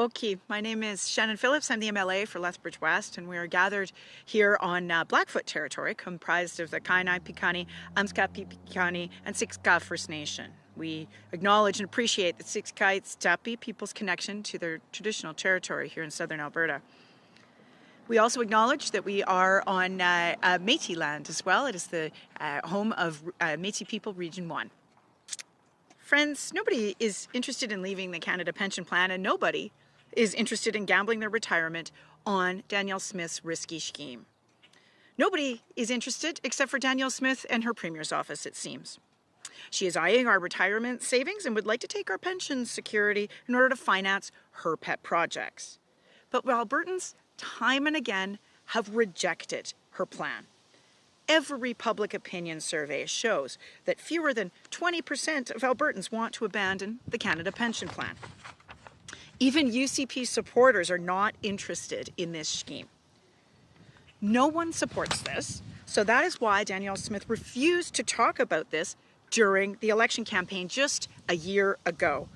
Okay, my name is Shannon Phillips. I'm the MLA for Lethbridge West, and we are gathered here on Blackfoot territory, comprised of the Kainai Piikani, Piikani, and Siksika First Nation. We acknowledge and appreciate the Siksika Stapi people's connection to their traditional territory here in southern Alberta. We also acknowledge that we are on Métis land as well. It is the home of Métis people, Region 1. Friends, nobody is interested in leaving the Canada Pension Plan, and nobody is interested in gambling their retirement on Danielle Smith's risky scheme. Nobody is interested except for Danielle Smith and her Premier's office, it seems. She is eyeing our retirement savings and would like to take our pension security in order to finance her pet projects. But Albertans, time and again, have rejected her plan. Every public opinion survey shows that fewer than 20% of Albertans want to abandon the Canada Pension Plan. Even UCP supporters are not interested in this scheme. No one supports this, so that is why Danielle Smith refused to talk about this during the election campaign just a year ago.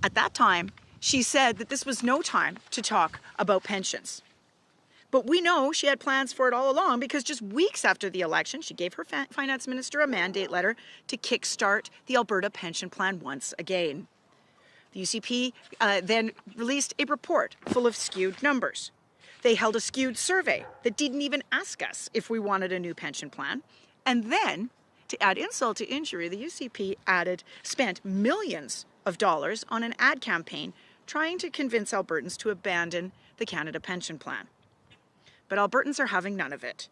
At that time, she said that this was no time to talk about pensions. But we know she had plans for it all along, because just weeks after the election, she gave her finance minister a mandate letter to kickstart the Alberta Pension Plan once again. The UCP then released a report full of skewed numbers. They held a skewed survey that didn't even ask us if we wanted a new pension plan. And then, to add insult to injury, the UCP spent millions of dollars on an ad campaign trying to convince Albertans to abandon the Canada Pension Plan. But Albertans are having none of it.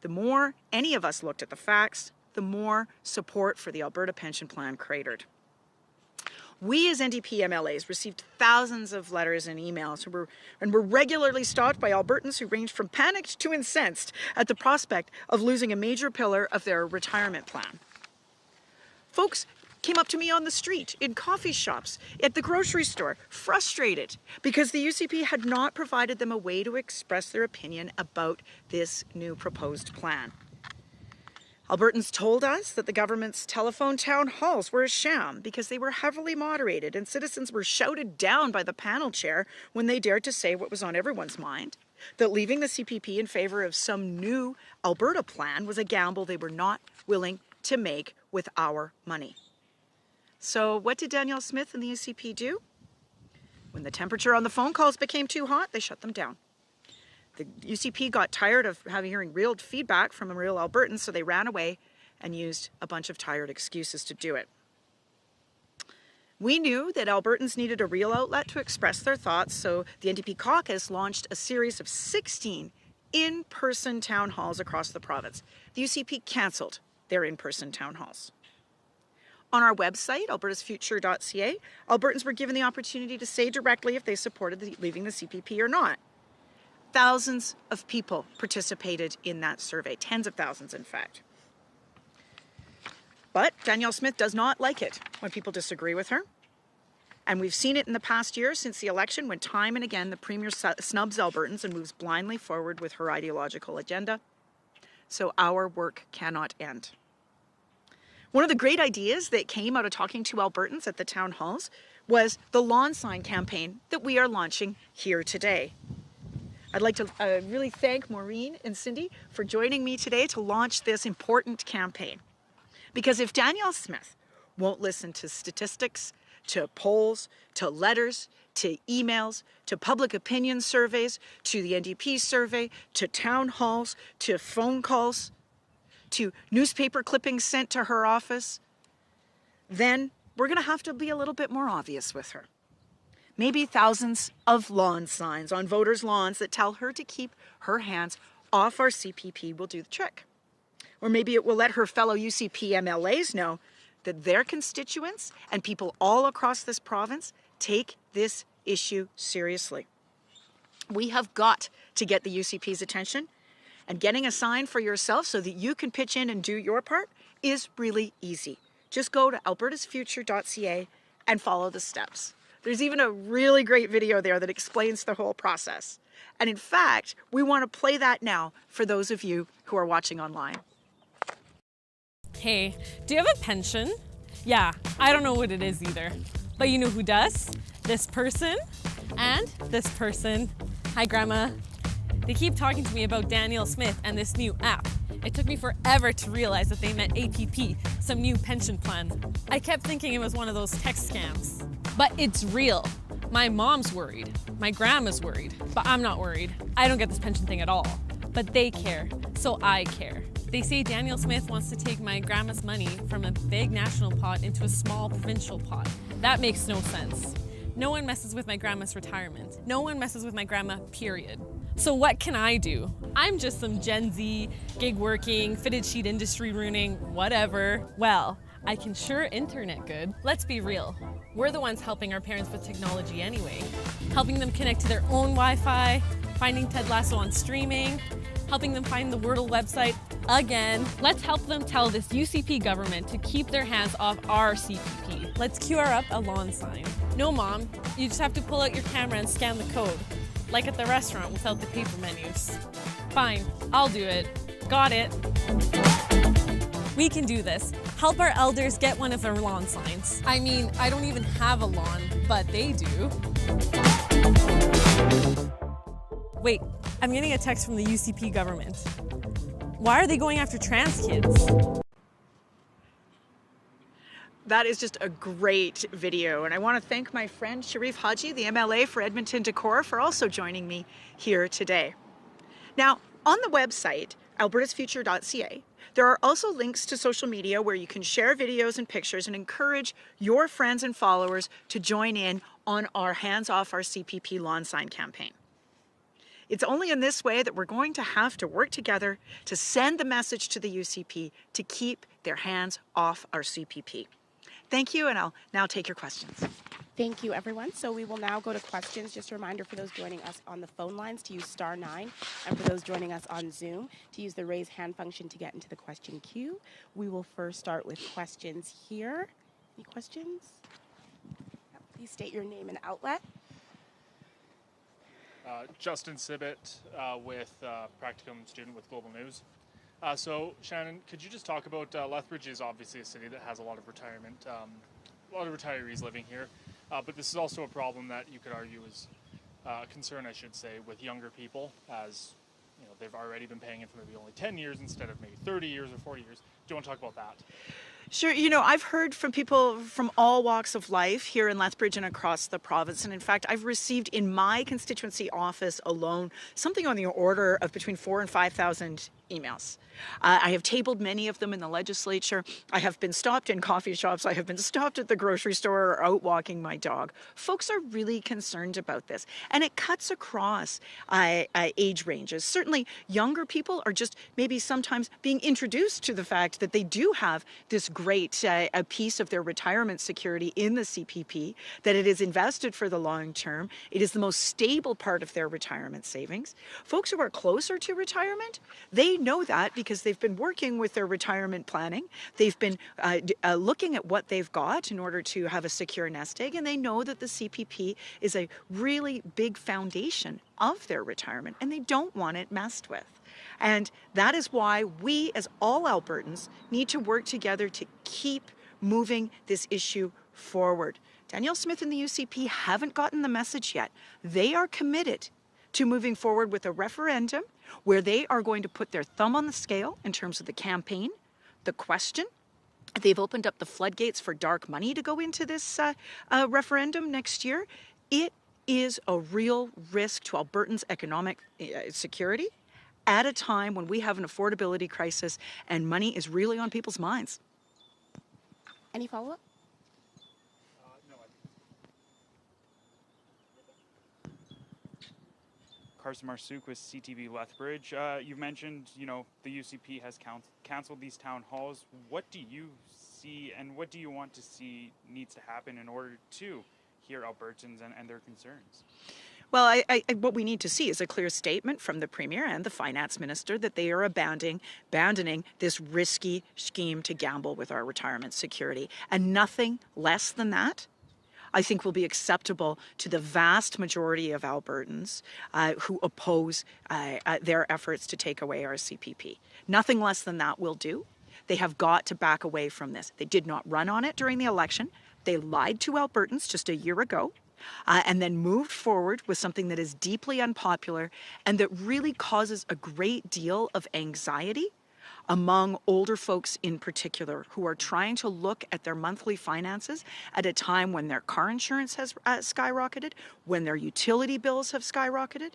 The more any of us looked at the facts, the more support for the Alberta Pension Plan cratered. We as NDP MLAs received thousands of letters and emails and were regularly stalked by Albertans who ranged from panicked to incensed at the prospect of losing a major pillar of their retirement plan. Folks came up to me on the street, in coffee shops, at the grocery store, frustrated because the UCP had not provided them a way to express their opinion about this new proposed plan. Albertans told us that the government's telephone town halls were a sham because they were heavily moderated, and citizens were shouted down by the panel chair when they dared to say what was on everyone's mind, that leaving the CPP in favor of some new Alberta plan was a gamble they were not willing to make with our money. So what did Danielle Smith and the UCP do? When the temperature on the phone calls became too hot, they shut them down. The UCP got tired of hearing real feedback from real Albertans, so they ran away and used a bunch of tired excuses to do it. We knew that Albertans needed a real outlet to express their thoughts, so the NDP caucus launched a series of 16 in-person town halls across the province. The UCP cancelled their in-person town halls. On our website, albertasfuture.ca, Albertans were given the opportunity to say directly if they supported leaving the CPP or not. Thousands of people participated in that survey, tens of thousands, in fact. But Danielle Smith does not like it when people disagree with her. And we've seen it in the past year since the election, when time and again the Premier snubs Albertans and moves blindly forward with her ideological agenda. So our work cannot end. One of the great ideas that came out of talking to Albertans at the town halls was the lawn sign campaign that we are launching here today. I'd like to really thank Maureen and Cindy for joining me today to launch this important campaign. Because if Danielle Smith won't listen to statistics, to polls, to letters, to emails, to public opinion surveys, to the NDP survey, to town halls, to phone calls, to newspaper clippings sent to her office, then we're going to have to be a little bit more obvious with her. Maybe thousands of lawn signs on voters' lawns that tell her to keep her hands off our CPP will do the trick. Or maybe it will let her fellow UCP MLAs know that their constituents and people all across this province take this issue seriously. We have got to get the UCP's attention, and getting a sign for yourself so that you can pitch in and do your part is really easy. Just go to albertasfuture.ca and follow the steps. There's even a really great video there that explains the whole process. And in fact, we want to play that now for those of you who are watching online. Hey, do you have a pension? Yeah, I don't know what it is either. But you know who does? This person. And this person. Hi, Grandma. They keep talking to me about Danielle Smith and this new app. It took me forever to realize that they meant APP, some new pension plan. I kept thinking it was one of those text scams. But it's real. My mom's worried. My grandma's worried. But I'm not worried. I don't get this pension thing at all. But they care, so I care. They say Danielle Smith wants to take my grandma's money from a big national pot into a small provincial pot. That makes no sense. No one messes with my grandma's retirement. No one messes with my grandma, period. So what can I do? I'm just some Gen Z, gig working, fitted sheet industry ruining, whatever. Well, I can sure internet good. Let's be real. We're the ones helping our parents with technology anyway. Helping them connect to their own Wi-Fi, finding Ted Lasso on streaming, helping them find the Wordle website again. Let's help them tell this UCP government to keep their hands off our CPP. Let's QR up a lawn sign. No, Mom, you just have to pull out your camera and scan the code, like at the restaurant without the paper menus. Fine, I'll do it. Got it. We can do this. Help our elders get one of their lawn signs. I mean, I don't even have a lawn, but they do. Wait, I'm getting a text from the UCP government. Why are they going after trans kids? That is just a great video, and I want to thank my friend Sharif Haji, the MLA for Edmonton Decor, for also joining me here today. Now, on the website, albertasfuture.ca, there are also links to social media where you can share videos and pictures and encourage your friends and followers to join in on our Hands Off Our CPP lawn sign campaign. It's only in this way that we're going to have to work together to send the message to the UCP to keep their hands off our CPP. Thank you, and I'll now take your questions. Thank you, everyone. So we will now go to questions. Just a reminder for those joining us on the phone lines to use *9, and for those joining us on Zoom to use the raise hand function to get into the question queue. We will first start with questions here. Any questions? Please state your name and outlet. Justin Sibbett with Practicum student with Global News. So Shannon, could you just talk about Lethbridge is obviously a city that has a lot of retirement, a lot of retirees living here, but this is also a problem that you could argue is a concern, I should say, with younger people, as you know they've already been paying in for maybe only 10 years instead of maybe 30 years or 40 years. Do you want to talk about that? Sure. You know, I've heard from people from all walks of life here in Lethbridge and across the province. And in fact, I've received in my constituency office alone something on the order of between 4,000 and 5,000 emails. I have tabled many of them in the legislature. I have been stopped in coffee shops. I have been stopped at the grocery store or out walking my dog. Folks are really concerned about this. And it cuts across age ranges. Certainly, younger people are just maybe sometimes being introduced to the fact that they do have this great a piece of their retirement security in the CPP, that it is invested for the long term. It is the most stable part of their retirement savings. Folks who are closer to retirement, they know that because they've been working with their retirement planning. They've been looking at what they've got in order to have a secure nest egg, and they know that the CPP is a really big foundation of their retirement, and they don't want it messed with. And that is why we, as all Albertans, need to work together to keep moving this issue forward. Danielle Smith and the UCP haven't gotten the message yet. They are committed to moving forward with a referendum where they are going to put their thumb on the scale in terms of the campaign, the question. They've opened up the floodgates for dark money to go into this referendum next year. It is a real risk to Albertans' economic security at a time when we have an affordability crisis and money is really on people's minds. Any follow-up? Carson Marsuk with CTV Lethbridge. You've mentioned, the UCP has canceled these town halls. What do you see and what do you want to see needs to happen in order to hear Albertans and their concerns? Well, what we need to see is a clear statement from the Premier and the Finance Minister that they are abandoning this risky scheme to gamble with our retirement security. And nothing less than that, I think, will be acceptable to the vast majority of Albertans who oppose their efforts to take away our CPP. Nothing less than that will do. They have got to back away from this. They did not run on it during the election. They lied to Albertans just a year ago. and then moved forward with something that is deeply unpopular and that really causes a great deal of anxiety among older folks in particular, who are trying to look at their monthly finances at a time when their car insurance has skyrocketed, when their utility bills have skyrocketed,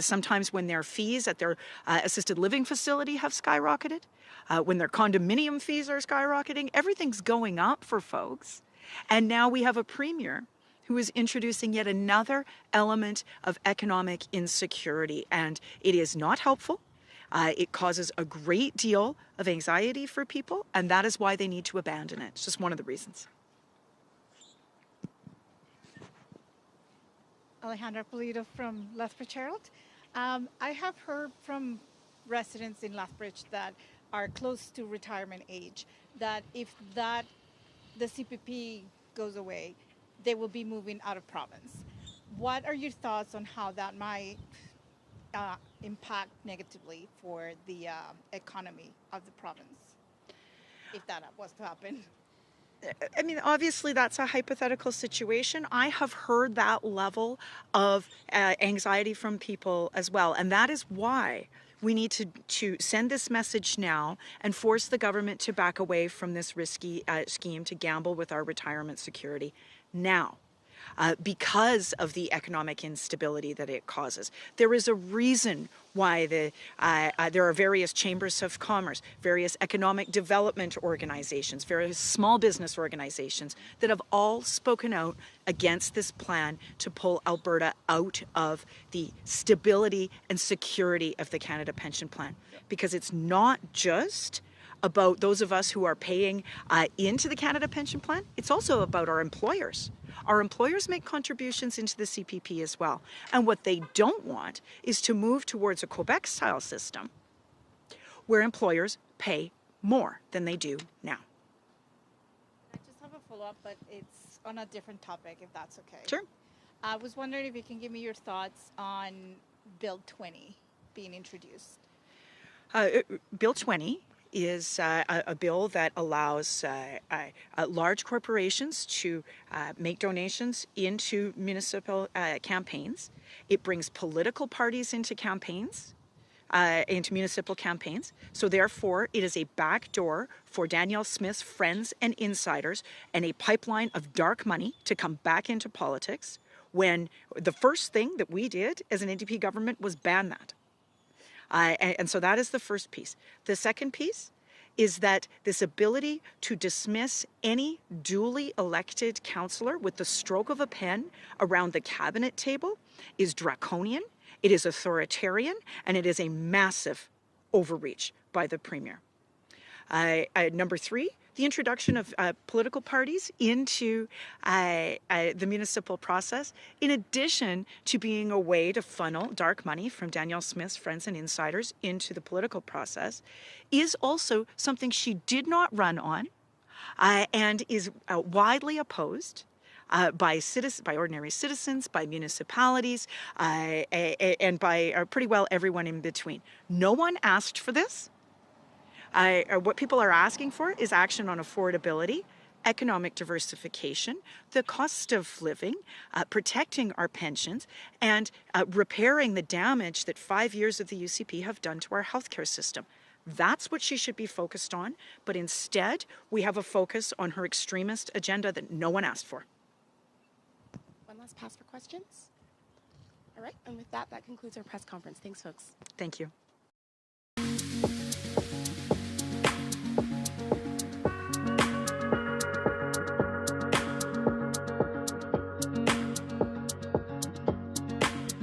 sometimes when their fees at their assisted living facility have skyrocketed, when their condominium fees are skyrocketing. Everything's going up for folks. And now we have a premier who is introducing yet another element of economic insecurity, and it is not helpful. It causes a great deal of anxiety for people, and that is why they need to abandon it. It's just one of the reasons. Alejandra Polito from Lethbridge Herald. I have heard from residents in Lethbridge that are close to retirement age that if the CPP goes away, they will be moving out of province. What are your thoughts on how that might impact negatively for the economy of the province, if that was to happen? I mean, obviously that's a hypothetical situation. I have heard that level of anxiety from people as well, and that is why we need to send this message now and force the government to back away from this risky scheme to gamble with our retirement security now. Because of the economic instability that it causes. There is a reason why there are various chambers of commerce, various economic development organizations, various small business organizations that have all spoken out against this plan to pull Alberta out of the stability and security of the Canada Pension Plan. Because it's not just about those of us who are paying into the Canada Pension Plan, it's also about our employers. Our employers make contributions into the CPP as well. And what they don't want is to move towards a Quebec-style system where employers pay more than they do now. I just have a follow-up, but it's on a different topic, if that's okay. Sure. I was wondering if you can give me your thoughts on Bill 20 being introduced. Bill 20 is a bill that allows large corporations to make donations into municipal campaigns. It brings political parties into campaigns, into municipal campaigns. So therefore, it is a backdoor for Danielle Smith's friends and insiders and a pipeline of dark money to come back into politics, when the first thing that we did as an NDP government was ban that. And so that is the first piece. The second piece is that this ability to dismiss any duly elected councillor with the stroke of a pen around the cabinet table is draconian, it is authoritarian, and it is a massive overreach by the Premier. Number three, the introduction of political parties into the municipal process, in addition to being a way to funnel dark money from Danielle Smith's friends and insiders into the political process, is also something she did not run on and is widely opposed by ordinary citizens, by municipalities, and by pretty well everyone in between. No one asked for this. What people are asking for is action on affordability, economic diversification, the cost of living, protecting our pensions, and repairing the damage that 5 years of the UCP have done to our healthcare system. That's what she should be focused on, but instead we have a focus on her extremist agenda that no one asked for. One last pass for questions. All right, and with that concludes our press conference. Thanks, folks. Thank you.